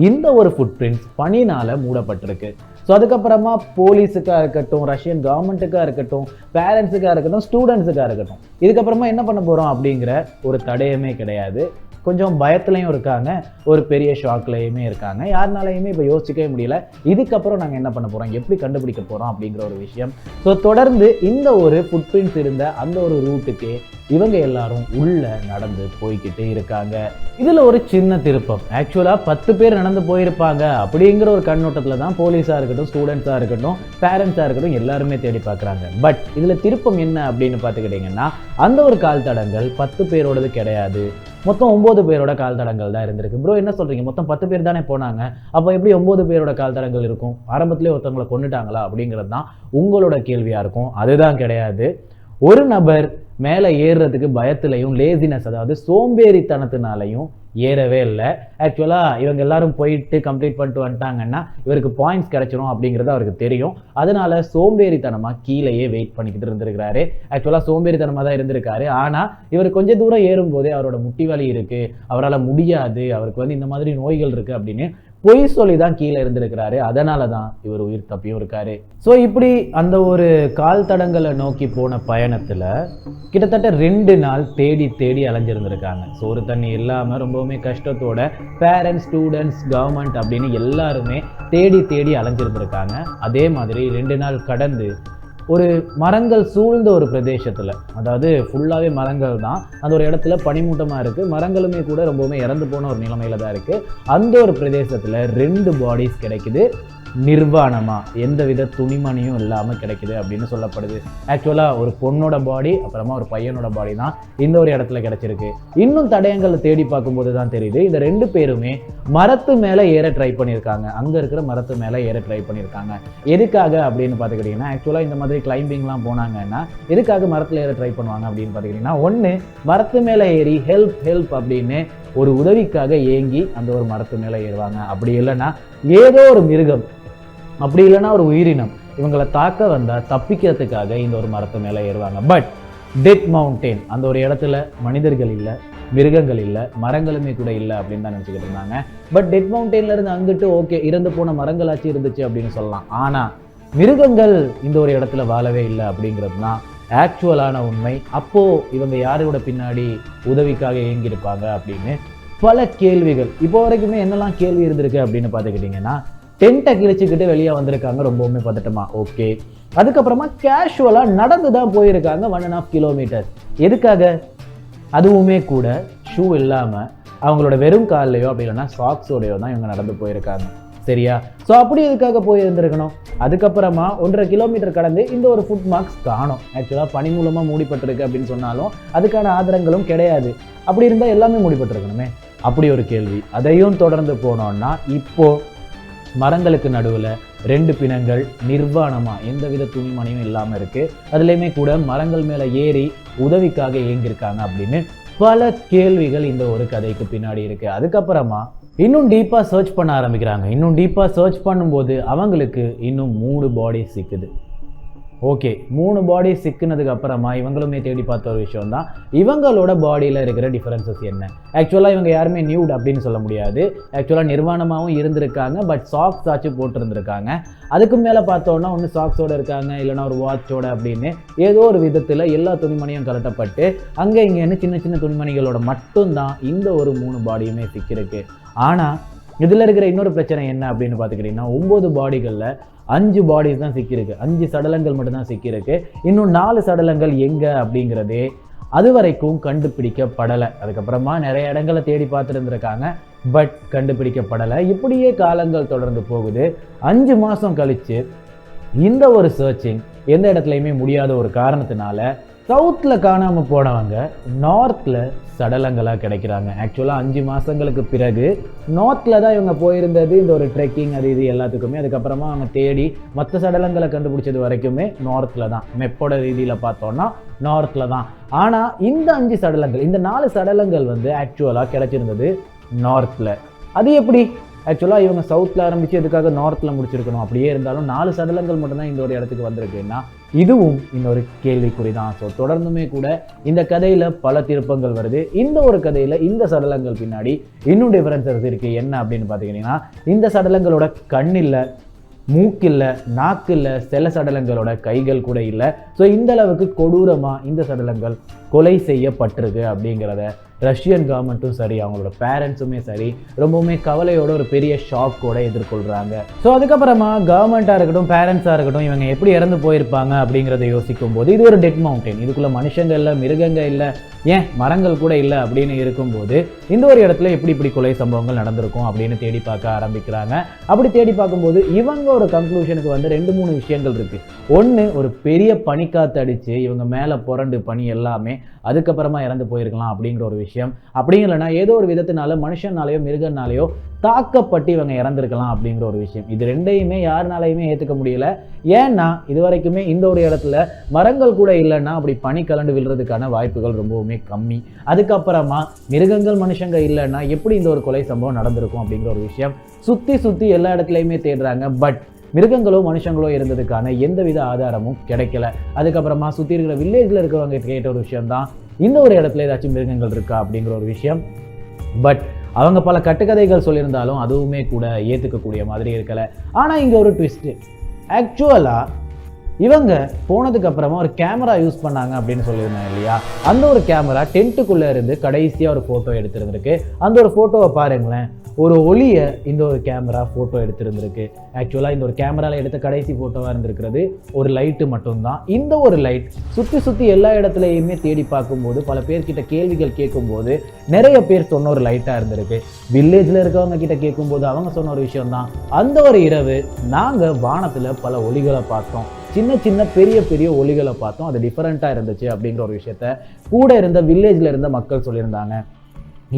இந்த ஒரு ஃபுட் பிரிண்ட்ஸ் பனினால் மூடப்பட்டிருக்கு. ஸோ அதுக்கப்புறமா போலீஸுக்காக இருக்கட்டும், ரஷ்யன் கவர்மெண்ட்டுக்காக இருக்கட்டும், பேரண்ட்ஸுக்காக இருக்கட்டும், ஸ்டூடெண்ட்ஸுக்காக இருக்கட்டும், இதுக்கப்புறமா என்ன பண்ண போகிறோம் அப்படிங்கிற ஒரு தடயமே கிடையாது. கொஞ்சம் பயத்துலையும் இருக்காங்க, ஒரு பெரிய ஷாக்லையுமே இருக்காங்க. யாருனாலையுமே இப்போ யோசிக்கவே முடியல இதுக்கப்புறம் நாங்கள் என்ன பண்ண போகிறோம், எப்படி கண்டுபிடிக்க போகிறோம் அப்படிங்கிற ஒரு விஷயம். ஸோ தொடர்ந்து இந்த ஒரு ஃபுட் பிரிண்ட்ஸ் இருந்த அந்த ஒரு ரூட்டுக்கு இவங்க எல்லாரும் உள்ள நடந்து போய்கிட்டே இருக்காங்க. இதுல ஒரு சின்ன திருப்பம். ஆக்சுவலா 10 பேர் நடந்து போயிருப்பாங்க அப்படிங்கிற ஒரு கண்ணோட்டத்துல தான் போலீஸா இருக்கட்டும், ஸ்டூடெண்ட்ஸா இருக்கட்டும், பேரண்ட்ஸா இருக்கட்டும் எல்லாருமே தேடி பார்க்குறாங்க. பட் இதுல திருப்பம் என்ன அப்படின்னு பார்த்துக்கிட்டீங்கன்னா, அந்த ஒரு கால் தடங்கள் 10 பேரோடது கிடையாது. மொத்தம் 9 பேரோட கால் தடங்கள் தான் இருந்திருக்கு. ப்ரோ என்ன சொல்றீங்க, மொத்தம் 10 பேர் தானே போனாங்க, அப்போ எப்படி 9 பேரோட கால் தடங்கள் இருக்கும், ஆரம்பத்திலே ஒருத்தவங்களை கொண்டுட்டாங்களா அப்படிங்கிறது தான் உங்களோட கேள்வியா இருக்கும். அதுதான் கிடையாது. ஒரு நபர் மேலே ஏறுறதுக்கு பயத்திலையும் லேசினஸ், அதாவது சோம்பேறித்தனத்தினாலையும் ஏறவே இல்லை. ஆக்சுவலாக இவங்க எல்லாரும் போயிட்டு கம்ப்ளீட் பண்ணிட்டு வந்துட்டாங்கன்னா இவருக்கு பாயிண்ட்ஸ் கிடைச்சிரும் அப்படிங்கிறது அவருக்கு தெரியும். அதனால சோம்பேறித்தனமாக கீழேயே வெயிட் பண்ணிக்கிட்டு இருந்திருக்கிறாரு. ஆக்சுவலாக சோம்பேறித்தனமாக தான் இருந்திருக்காரு. ஆனால் இவர் கொஞ்சம் தூரம் ஏறும்போதே அவரோட முட்டி வலி இருக்குது, அவரால் முடியாது, அவருக்கு வந்து இந்த மாதிரி நோய்கள் இருக்குது அப்படின்னு பொய் சொல்லி தான் கீழே இருந்திருக்கிறாரு. அதனால தான் இவர் உயிர் தப்பியும் இருக்காரு. ஸோ இப்படி அந்த ஒரு கால் தடங்களை நோக்கி போன பயணத்தில் கிட்டத்தட்ட 2 நாள் தேடி தேடி அலைஞ்சிருந்திருக்காங்க. சோறு தண்ணி இல்லாமல் ரொம்பவுமே கஷ்டத்தோட பேரண்ட்ஸ், ஸ்டூடெண்ட்ஸ், கவர்மெண்ட் அப்படின்னு எல்லாருமே தேடி தேடி அலைஞ்சிருந்திருக்காங்க. அதே மாதிரி 2 நாள் கடந்து ஒரு மரங்கள் சூழ்ந்த ஒரு பிரதேசத்தில், அதாவது ஃபுல்லாகவே மரங்கள் தான், அந்த ஒரு இடத்துல பனிமூட்டமாக இருக்குது, மரங்களுமே கூட ரொம்பவுமே இறந்து போன ஒரு நிலைமையில தான் இருக்குது. அந்த ஒரு பிரதேசத்தில் 2 பாடிஸ் கிடைக்குது. நிர்வாணமாக எந்தவித துணிமணியும் இல்லாமல் கிடைக்குது அப்படின்னு சொல்லப்படுது. ஆக்சுவலாக ஒரு பொண்ணோட பாடி, அப்புறமா ஒரு பையனோட பாடி தான் இந்த ஒரு இடத்துல கிடைச்சிருக்கு. இன்னும் தடயங்களை தேடி பார்க்கும்போது தான் தெரியுது, இந்த 2 பேருமே மரத்து மேலே ஏற ட்ரை பண்ணியிருக்காங்க. அங்கே இருக்கிற மரத்து மேலே ஏற ட்ரை பண்ணியிருக்காங்க. எதுக்காக அப்படின்னு பார்த்துக்கிட்டிங்கன்னா, ஆக்சுவலாக இந்த மாதிரி கிளைம்பிங்லாம் போனாங்கன்னா எதுக்காக மரத்தில் ஏற ட்ரை பண்ணுவாங்க அப்படின்னு பார்த்துக்கிட்டிங்கன்னா, ஒன்று மரத்து மேலே ஏறி ஹெல்ப் ஹெல்ப் அப்படின்னு ஒரு உதவிக்காக ஏங்கி அந்த ஒரு மரத்து மேலே ஏறுவாங்க. அப்படி இல்லைன்னா ஏதோ ஒரு மிருகம், அப்படி இல்லைன்னா ஒரு உயிரினம் இவங்களை தாக்க வந்தால் தப்பிக்கிறதுக்காக இந்த ஒரு மரத்து மேலே ஏறுவாங்க. பட் டெட் மவுண்டெயின், அந்த ஒரு இடத்துல மனிதர்கள் இல்லை, மிருகங்கள் இல்லை, மரங்களுமே கூட இல்லை அப்படின்னு தான் நினச்சிக்கிட்டு இருந்தாங்க. பட் டெட் மவுண்டெயின்ல இருந்து அங்கிட்டு ஓகே, இறந்து போன மரங்களாச்சு இருந்துச்சு அப்படின்னு சொல்லலாம். ஆனால் மிருகங்கள் இந்த ஒரு இடத்துல வாழவே இல்லை அப்படிங்கிறது தான் ஆக்சுவலான உண்மை. அப்போது இவங்க யாரோட பின்னாடி உதவிக்காக ஏங்கியிருப்பாங்க அப்படின்னு பல கேள்விகள். இப்போ வரைக்குமே என்னெல்லாம் கேள்வி இருந்திருக்கு அப்படின்னு பார்த்துக்கிட்டிங்கன்னா, டென்ட்டை கிழிச்சுக்கிட்டு வெளியே வந்திருக்காங்க ரொம்பவுமே பதட்டமா, ஓகே. அதுக்கப்புறமா கேஷுவலாக நடந்து தான் போயிருக்காங்க 1.5 கிலோமீட்டர். எதுக்காக? அதுவுமே கூட ஷூ இல்லாமல் அவங்களோட வெறும் கால்லையோ அப்படி இல்லைன்னா சாக்ஸோடையோ தான் இவங்க நடந்து போயிருக்காங்க. சரியா? ஸோ அப்படி எதுக்காக போயிருந்திருக்கணும்? அதுக்கப்புறமா 1.5 கிலோமீட்டர் கடந்து இந்த ஒரு ஃபுட் மார்க்ஸ் காணும். ஆக்சுவலாக பனி மூலமாக மூடிப்பட்டிருக்கு அப்படின்னு சொன்னாலும் அதுக்கான ஆதாரங்களும் கிடையாது. அப்படி இருந்தால் எல்லாமே மூடிப்பட்டிருக்கணுமே, அப்படி ஒரு கேள்வி. அதையும் தொடர்ந்து போனோம்னா இப்போ மரங்களுக்கு நடுவில் 2 பிணங்கள் நிர்வாணமாக எந்தவித துணிமணியும் இல்லாமல் இருக்குது. அதுலேயுமே கூட மரங்கள் மேலே ஏறி உதவிக்காக ஏங்கியிருக்காங்க அப்படின்னு பல கேள்விகள் இந்த ஒரு கதைக்கு பின்னாடி இருக்குது. அதுக்கப்புறமா இன்னும் டீப்பாக சர்ச் பண்ண ஆரம்பிக்கிறாங்க. இன்னும் டீப்பாக சர்ச் பண்ணும்போது அவங்களுக்கு இன்னும் 3 பாடி சிக்குது. ஓகே, 3 பாடி சிக்கினதுக்கு அப்புறமா இவங்களுமே தேடி பார்த்த ஒரு விஷயம் தான் இவங்களோட பாடியில் இருக்கிற டிஃபரன்சஸ் என்ன. ஆக்சுவலாக இவங்க யாருமே நியூட் அப்படின்னு சொல்ல முடியாது. ஆக்சுவலாக நிர்வாணமாகவும் இருந்திருக்காங்க, பட் சாக்ஸ் ஆச்சு போட்டிருந்துருக்காங்க. அதுக்கு மேலே பார்த்தோன்னா ஒன்று சாக்ஸோடு இருக்காங்க, இல்லைனா ஒரு வாட்சோட அப்படின்னு ஏதோ ஒரு விதத்தில் எல்லா துணிமணியும் கலட்டப்பட்டு அங்கே இங்கேன்னு சின்ன சின்ன துணிமணிகளோட மட்டும்தான் இந்த ஒரு 3 பாடியுமே சிக்கிருக்கு. ஆனால் இதில் இருக்கிற இன்னொரு பிரச்சனை என்ன அப்படின்னு பார்த்துக்கிட்டிங்கன்னா, 9 பாடிகளில் 5 பாடிஸ் தான் சிக்கியிருக்கு, 5 சடலங்கள் மட்டும்தான் சிக்கியிருக்கு. இன்னும் 4 சடலங்கள் எங்கே அப்படிங்கிறதே அது வரைக்கும் கண்டுபிடிக்கப்படலை. அதுக்கப்புறமா நிறைய இடங்களை தேடி பார்த்துருந்துருக்காங்க, பட் கண்டுபிடிக்கப்படலை. இப்படியே காலங்கள் தொடர்ந்து போகுது. 5 மாதம் கழித்து இந்த ஒரு சர்ச்சிங் எந்த இடத்துலையுமே முடியாத ஒரு காரணத்தினால சவுத்தில் காணாமல் போனவங்க நார்த்தில் சடலங்களாக கிடைக்கிறாங்க. ஆக்சுவலாக 5 மாதங்களுக்கு பிறகு நார்த்தில் தான் இவங்க போயிருந்தது, இந்த ஒரு ட்ரெக்கிங் அது இது எல்லாத்துக்குமே. அதுக்கப்புறமா அவங்க தேடி மற்ற சடலங்களை கண்டுபிடிச்சது வரைக்குமே நார்த்தில் தான், மெப்போட ரீதியில் பார்த்தோன்னா நார்த்தில் தான். ஆனால் இந்த 5 சடலங்கள், இந்த 4 சடலங்கள் வந்து ஆக்சுவலாக கிடைச்சிருந்தது நார்த்தில். அது எப்படி? ஆக்சுவலாக இவங்க சவுத்தில் ஆரம்பித்து எதுக்காக நார்த்தில் முடிச்சிருக்கணும்? அப்படியே இருந்தாலும் 4 சடலங்கள் மட்டும்தான் இந்த ஒரு இடத்துக்கு வந்திருக்குன்னா இதுவும் இன்னொரு கேள்விக்குறி தான். ஸோ தொடர்ந்துமே கூட இந்த கதையில் பல திருப்பங்கள் வருது. இந்த ஒரு கதையில் இந்த சடலங்கள் பின்னாடி இன்னும் டிஃபரன்சஸ் இருக்குது. என்ன அப்படின்னு பார்த்துக்கிட்டிங்கன்னா, இந்த சடலங்களோட கண் இல்லை, மூக்கில்லை, நாக்கில்லை, சில சடலங்களோட கைகள் கூட இல்லை. ஸோ இந்த அளவுக்கு கொடூரமாக இந்த சடலங்கள் கொலை செய்யப்பட்டிருக்கு அப்படிங்கிறத ரஷ்யன் கவர்மெண்ட்டும் சரி, அவங்களோட பேரண்ட்ஸுமே சரி ரொம்பவுமே கவலையோட ஒரு பெரிய ஷாக்கோட எதிர்கொள்கிறாங்க. ஸோ அதுக்கப்புறமா கவர்மெண்ட்டாக இருக்கட்டும், பேரண்ட்ஸாக இருக்கட்டும், இவங்க எப்படி இறந்து போயிருப்பாங்க அப்படிங்கிறத யோசிக்கும் போது இது ஒரு டெட் மவுண்டன், இதுக்குள்ளே மனுஷங்க இல்லை, மிருகங்க இல்லை, ஏன் மரங்கள் கூட இல்லை அப்படின்னு இருக்கும்போது இந்த ஒரு இடத்துல இப்படி கொலை சம்பவங்கள் நடந்திருக்கும் அப்படின்னு தேடி பார்க்க ஆரம்பிக்கிறாங்க. அப்படி தேடி பார்க்கும்போது இவங்க ஒரு கன்க்ளூஷனுக்கு வந்து 2-3 விஷயங்கள் இருக்கு. ஒன்று, ஒரு பெரிய பனிக்காத்து அடிச்சு இவங்க மேலே புரண்டு பனி எல்லாமே அதுக்கப்புறமா இறந்து போயிருக்கலாம் அப்படிங்கிற ஒரு விஷயம். அப்படி இல்லைன்னா ஏதோ ஒரு விதத்தினால மனுஷனாலேயோ மிருகனாலேயோ தாக்கப்பட்டு இவங்க இறந்துருக்கலாம் அப்படிங்கிற ஒரு விஷயம். இது ரெண்டையுமே யாருனாலையுமே ஏற்றுக்க முடியல. ஏன்னா இது வரைக்குமே இந்த ஒரு இடத்துல மரங்கள் கூட இல்லைன்னா அப்படி பனி கலண்டு விழுறதுக்கான வாய்ப்புகள் ரொம்பவுமே கம்மி. அதுக்கப்புறமா மிருகங்கள் மனுஷங்க இல்லைன்னா எப்படி இந்த ஒரு கொலை சம்பவம் நடந்திருக்கும் அப்படிங்கிற ஒரு விஷயம் சுற்றி எல்லா இடத்துலையுமே தேடுறாங்க. பட் மிருகங்களோ மனுஷங்களோ இருந்ததுக்கான எந்தவித ஆதாரமும் கிடைக்கல. அதுக்கப்புறமா சுற்றி இருக்கிற வில்லேஜில் இருக்கிறவங்க கேட்ட ஒரு விஷயம் தான் இந்த ஒரு இடத்துல ஏதாச்சும் மிருகங்கள் இருக்கா அப்படிங்கிற ஒரு விஷயம். பட் அவங்க பல கட்டுக்கதைகள் சொல்லியிருந்தாலும் அதுவுமே கூட ஏற்றுக்கக்கூடிய மாதிரி இருக்கலை. ஆனால் இங்கே ஒரு ட்விஸ்ட்டு, ஆக்சுவலாக இவங்க போனதுக்கு அப்புறமா ஒரு கேமரா யூஸ் பண்ணாங்க அப்படின்னு சொல்லியிருந்தாங்க இல்லையா, அந்த ஒரு கேமரா டென்ட்டுக்குள்ளே இருந்து கடைசியாக ஒரு ஃபோட்டோ எடுத்திருந்திருக்கு. அந்த ஒரு ஃபோட்டோவை பாருங்களேன், ஒரு ஒளியை இந்த ஒரு கேமரா ஃபோட்டோ எடுத்திருந்திருக்கு. ஆக்சுவலாக இந்த ஒரு கேமராவில் எடுத்த கடைசி ஃபோட்டோவாக இருந்திருக்கிறது ஒரு லைட்டு மட்டும்தான். இந்த ஒரு லைட் சுற்றி எல்லா இடத்துலையுமே தேடி பார்க்கும்போது பல பேர்கிட்ட கேள்விகள் கேட்கும்போது நிறைய பேர் சொன்ன ஒரு லைட்டாக இருந்திருக்கு. வில்லேஜில் இருக்கவங்க கிட்ட கேட்கும்போது அவங்க சொன்ன ஒரு விஷயம்தான், அந்த ஒரு இரவு நாங்கள் வானத்தில் பல ஒளிகளை பார்த்தோம், சின்ன பெரிய ஒளிகளை பார்த்தோம், அது டிஃபரெண்ட்டாக இருந்துச்சு அப்படிங்கிற ஒரு விஷயத்த கூட இருந்த வில்லேஜில் இருந்த மக்கள் சொல்லியிருந்தாங்க.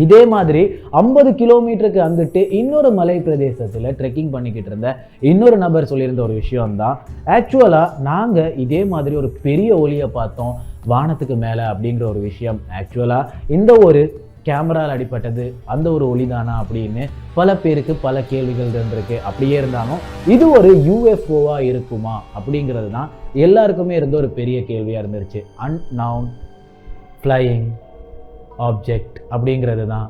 இதே மாதிரி 50 கிலோமீட்டருக்கு அங்கிட்டு இன்னொரு மலை பிரதேசத்தில் ட்ரெக்கிங் பண்ணிக்கிட்டு இருந்த இன்னொரு நபர் சொல்லியிருந்த ஒரு விஷயம்தான், ஆக்சுவலாக நாங்கள் இதே மாதிரி ஒரு பெரிய ஒளியை பார்த்தோம் வானத்துக்கு மேலே அப்படிங்கிற ஒரு விஷயம். ஆக்சுவலாக இந்த ஒரு கேமராவில் அடிப்பட்டது அந்த ஒரு ஒளி தானா அப்படின்னு பல பேருக்கு பல கேள்விகள் இருந்திருக்கு. அப்படியே இருந்தாலும் இது ஒரு UFOவா இருக்குமா அப்படிங்கிறது தான் எல்லாருக்குமே இருந்த ஒரு பெரிய கேள்வியாக இருந்துருச்சு. அன்நவுன் ஃப்ளையிங் ஆப்ஜெக்ட் அப்படிங்கிறது தான்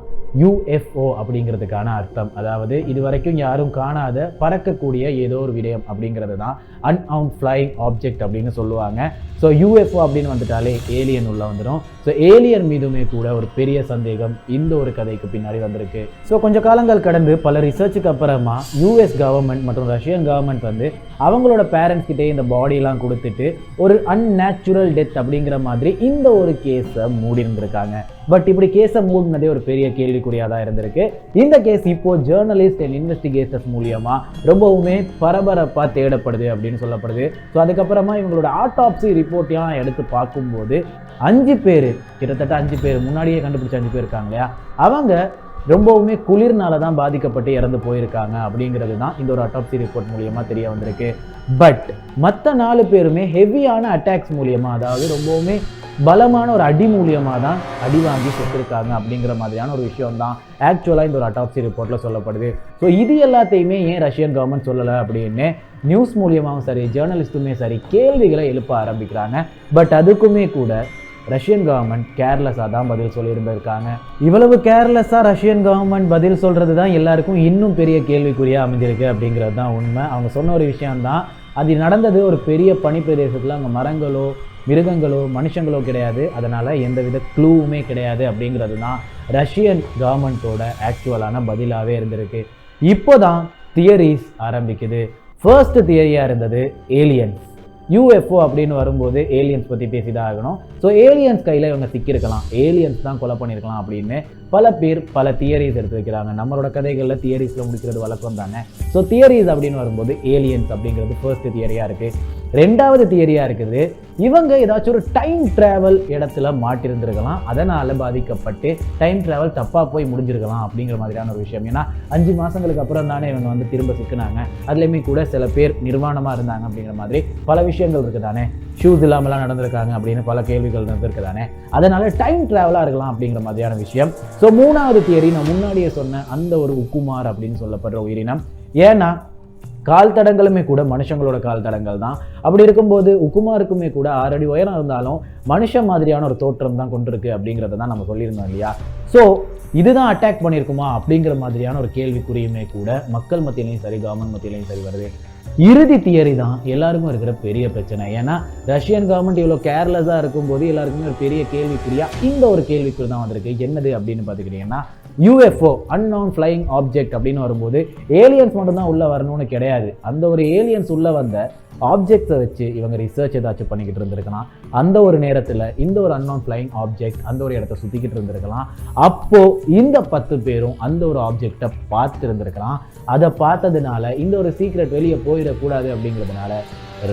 UFO அப்படிங்கிறதுக்கான அர்த்தம். அதாவது இது வரைக்கும் யாரும் காணாத பறக்கக்கூடிய ஏதோ ஒரு விடயம் அப்படிங்கிறது தான் அன்அவுண்ட் ஃப்ளைங் ஆப்ஜெக்ட் அப்படின்னு சொல்லுவாங்க. ஸோ UFO அப்படின்னு வந்துட்டாலே ஏலியன் உள்ள வந்துடும். ஸோ ஏலியன் மீதுமே கூட ஒரு பெரிய சந்தேகம் இந்த ஒரு கதைக்கு பின்னாடி வந்திருக்கு. ஸோ கொஞ்சம் காலங்கள் கடந்து பல ரிசர்ச்சுக்கு அப்புறமா US கவர்மெண்ட் மற்றும் ரஷ்யன் கவர்மெண்ட் வந்து அவங்களோட பேரண்ட்ஸ் கிட்டே இந்த பாடியெலாம் கொடுத்துட்டு ஒரு அன்நேச்சுரல் டெத் அப்படிங்கிற மாதிரி இந்த ஒரு கேஸை மூடி இருந்திருக்காங்க. பட் இப்படி கேஸை மூடினதே ஒரு பெரிய கேள்விக்குறியாக தான் இருந்திருக்கு. இந்த கேஸ் இப்போ ஜேர்னலிஸ்ட் அண்ட் இன்வெஸ்டிகேட்டர்ஸ் மூலியமா ரொம்பவுமே பரபரப்பாக தேடப்படுது அப்படின்னு சொல்லப்படுது. ஸோ அதுக்கப்புறமா இவங்களோட ஆட்டாப்சி ரிப்போர்ட்டையும் எடுத்து பார்க்கும்போது 5 பேர், கிட்டத்தட்ட 5 பேர் முன்னாடியே கண்டுபிடிச்ச 5 பேர் இருக்காங்க இல்லையா, அவங்க ரொம்பவுமே குளிர்னால தான் பாதிக்கப்பட்டு இறந்து போயிருக்காங்க அப்படிங்கிறது தான் இந்த ஒரு அட்டாப்சி ரிப்போர்ட் மூலியமா தெரிய வந்திருக்கு. பட் மற்ற 4 பேருமே ஹெவியான அட்டாக்ஸ் மூலியமா, அதாவது ரொம்பவுமே பலமான ஒரு அடி மூலியமாக தான் அடி வாங்கி செத்துருக்காங்க அப்படிங்கிற மாதிரியான ஒரு விஷயம் தான் ஆக்சுவலாக இந்த ஒரு அட்டாப்சி ரிப்போர்ட்டில் சொல்லப்படுது. ஸோ இது எல்லாத்தையுமே ஏன் ரஷ்யன் கவர்மெண்ட் சொல்லலை அப்படின்னு நியூஸ் மூலியமாகவும் சரி, ஜேர்னலிஸ்ட்டுமே சரி கேள்விகளை எழுப்ப ஆரம்பிக்கிறாங்க. பட் அதுக்குமே கூட ரஷ்யன் கவர்மெண்ட் கேர்லெஸ்ஸாக தான் பதில் சொல்லியிருந்திருக்காங்க. இவ்வளவு கேர்லெஸ்ஸாக ரஷ்யன் கவர்மெண்ட் பதில் சொல்கிறது தான் எல்லாருக்கும் இன்னும் பெரிய கேள்விக்குறியாக அமைஞ்சிருக்கு அப்படிங்கிறது தான் உண்மை. அவங்க சொன்ன ஒரு விஷயம்தான், அது நடந்தது ஒரு பெரிய பனி பிரதேசத்தில், அங்கே மரங்களோ மிருகங்களோ மனுஷங்களோ கிடையாது, அதனால் எந்தவித க்ளூவுமே கிடையாது அப்படிங்கிறது தான் ரஷ்யன் கவர்மெண்ட்டோட ஆக்சுவலான பதிலாகவே இருந்திருக்கு. இப்போ தான் தியரிஸ் ஆரம்பிக்குது. ஃபர்ஸ்ட் தியரியாக இருந்தது ஏலியன்ஸ். UFO அப்படின்னு வரும்போது ஏலியன்ஸ் பற்றி பேசிதான் ஆகணும். ஸோ ஏலியன்ஸ் கையில் இவங்க சிக்கியிருக்கலாம், ஏலியன்ஸ் தான் கொலை பண்ணியிருக்கலாம் அப்படின்னு பல பேர் பல தியரிஸ் எடுத்து வைக்கிறாங்க. நம்மளோட கதைகளில் தியரிஸில் முடிக்கிறது வழக்கம் தானே. ஸோ தியரிஸ் அப்படின்னு வரும்போது ஏலியன்ஸ் அப்படிங்கிறது ஃபர்ஸ்ட் தியரியாக இருக்குது. ரெண்டாவது தியரியாக இருக்குது, இவங்க ஏதாச்சும் ஒரு டைம் ட்ராவல் இடத்துல மாட்டிருந்துருக்கலாம், அதனால் பாதிக்கப்பட்டு டைம் ட்ராவல் தப்பாக போய் முடிஞ்சிருக்கலாம் அப்படிங்கிற மாதிரியான ஒரு விஷயம். ஏன்னா 5 மாதங்களுக்கு அப்புறம் தானே இவங்க வந்து திரும்ப சிக்கினாங்க, அதுலேயுமே கூட சில பேர் நிர்வாணமாக இருந்தாங்க அப்படிங்கிற மாதிரி பல விஷயங்கள் இருக்குது தானே, ஷூஸ் இல்லாமலாம் நடந்திருக்காங்க அப்படின்னு பல கேள்விகள் இருந்திருக்கு தானே, அதனால் டைம் ட்ராவலாக இருக்கலாம் அப்படிங்கிற மாதிரியான விஷயம். ஸோ மூணாவது தியரி நான் முன்னாடியே சொன்ன அந்த ஒரு உக்குமார் அப்படின்னு சொல்லப்படுற உயிரினம். ஏன்னா கால் தடங்களுமே கூட மனுஷங்களோட கால் தடங்கள் தான். அப்படி இருக்கும்போது உக்குமாருக்குமே கூட 6 அடி உயரம் இருந்தாலும் மனுஷன் மாதிரியான ஒரு தோற்றம் தான் கொண்டிருக்கு அப்படிங்கிறத தான் நம்ம சொல்லியிருந்தோம் இல்லையா. ஸோ இதுதான் அட்டாக் பண்ணியிருக்குமா அப்படிங்கிற மாதிரியான ஒரு கேள்விக்குறியுமே கூட மக்கள் மத்தியிலையும் சரி கவர்மெண்ட் மத்தியிலையும் சரி வருது. இறுதி தியரி தான் எல்லாருக்கும் இருக்கிற பெரிய பிரச்சனை. ஏன்னா ரஷ்யன் கவர்மெண்ட் இவ்வளோ கேர்லெஸ்ஸாக இருக்கும்போது எல்லாருக்குமே ஒரு பெரிய கேள்விக்குறியா இந்த ஒரு கேள்விக்குறி தான் வந்திருக்கு. என்னது அப்படின்னு பார்த்துக்கிட்டிங்கன்னா, UFO அன்னவுன் ஃப்ளையிங் ஆப்ஜெக்ட் அப்படின்னு வரும்போது ஏலியன்ஸ் மட்டும் தான் உள்ளே வரணும்னு கிடையாது. அந்த ஒரு ஏலியன்ஸ் உள்ளே வந்த ஆப்ஜெக்ட்ஸை வச்சு இவங்க ரிசர்ச் ஏதாச்சும் பண்ணிக்கிட்டு இருந்திருக்கலாம். அந்த ஒரு நேரத்தில் இந்த ஒரு அன்னவுன் ஃப்ளையிங் ஆப்ஜெக்ட் அந்த ஒரு இடத்த சுற்றிக்கிட்டு இருந்திருக்கலாம். அப்போது இந்த 10 பேரும் அந்த ஒரு ஆப்ஜெக்டை பார்த்துருந்துருக்கலாம். அதை பார்த்ததுனால இந்த ஒரு சீக்ரெட் வெளியே போயிடக்கூடாது அப்படிங்கிறதுனால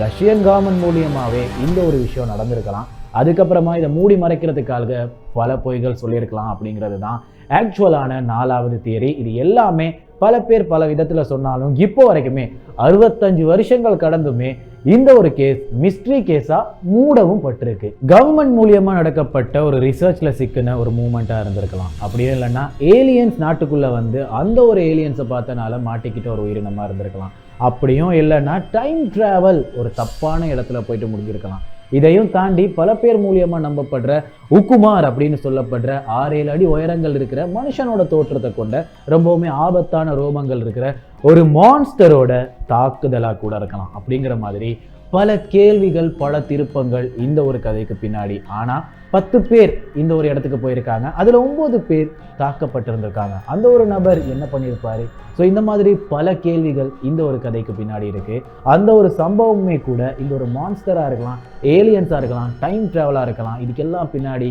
ரஷ்யன் கவர்மெண்ட் மூலியமாகவே இந்த ஒரு விஷயம் நடந்திருக்கலாம். அதுக்கப்புறமா இதை மூடி மறைக்கிறதுக்காக பல பொய்கள் சொல்லியிருக்கலாம் அப்படிங்கிறது தான் ஆக்சுவலான 4வது தியரி. இது எல்லாமே பல பேர் பல விதத்தில் சொன்னாலும் இப்போ வரைக்குமே 65 வருஷங்கள் கடந்துமே இந்த ஒரு கேஸ் மிஸ்ட்ரி கேஸா மூடவும் பட்டிருக்கு. கவர்மெண்ட் மூலியமா நடக்கப்பட்ட ஒரு ரிசர்ச்ல சிக்கின ஒரு மூமெண்டா இருந்திருக்கலாம். அப்படியே இல்லைன்னா ஏலியன்ஸ் நாட்டுக்குள்ள வந்து அந்த ஒரு ஏலியன்ஸை பார்த்தனால மாட்டிக்கிட்ட ஒரு உயிரினமா இருந்திருக்கலாம். அப்படியும் இல்லைன்னா டைம் டிராவல் ஒரு தப்பான இடத்துல போயிட்டு முடிஞ்சிருக்கலாம். இதையும் தாண்டி பல பேர் மூலியமா நம்பப்படுற உக்குமார் அப்படின்னு சொல்லப்படுற 6-7 அடி உயரங்கள் இருக்கிற மனுஷனோட தோற்றத்தை கொண்ட ரொம்பவுமே ஆபத்தான ரோமங்கள் இருக்கிற ஒரு மான்ஸ்டரோட தாக்குதலா கூட இருக்கலாம். அப்படிங்கிற மாதிரி பல கேள்விகள் பல திருப்பங்கள் இந்த ஒரு கதைக்கு பின்னாடி. ஆனா 10 பேர் இந்த ஒரு இடத்துக்கு போயிருக்காங்க. அதுல 9 பேர் தாக்கப்பட்டிருந்திருக்காங்க. அந்த ஒரு நபர் என்ன பண்ணியிருப்பாரு? ஸோ இந்த மாதிரி பல கேள்விகள் இந்த ஒரு கதைக்கு பின்னாடி இருக்கு. அந்த ஒரு சம்பவமே கூட இந்த ஒரு மான்ஸ்டரா இருக்கலாம், ஏலியன்ஸா இருக்கலாம், டைம் டிராவலா இருக்கலாம், இதுக்கெல்லாம் பின்னாடி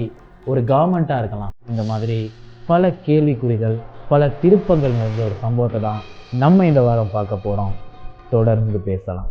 ஒரு கவர்மெண்டா இருக்கலாம். இந்த மாதிரி பல கேள்விக்குறிகள் பல திருப்பங்கள் நிறைந்த ஒரு சம்பவத்தை தான் நம்ம இந்த வாரம் பார்க்க போறோம். தொடர்ந்து பேசலாம்.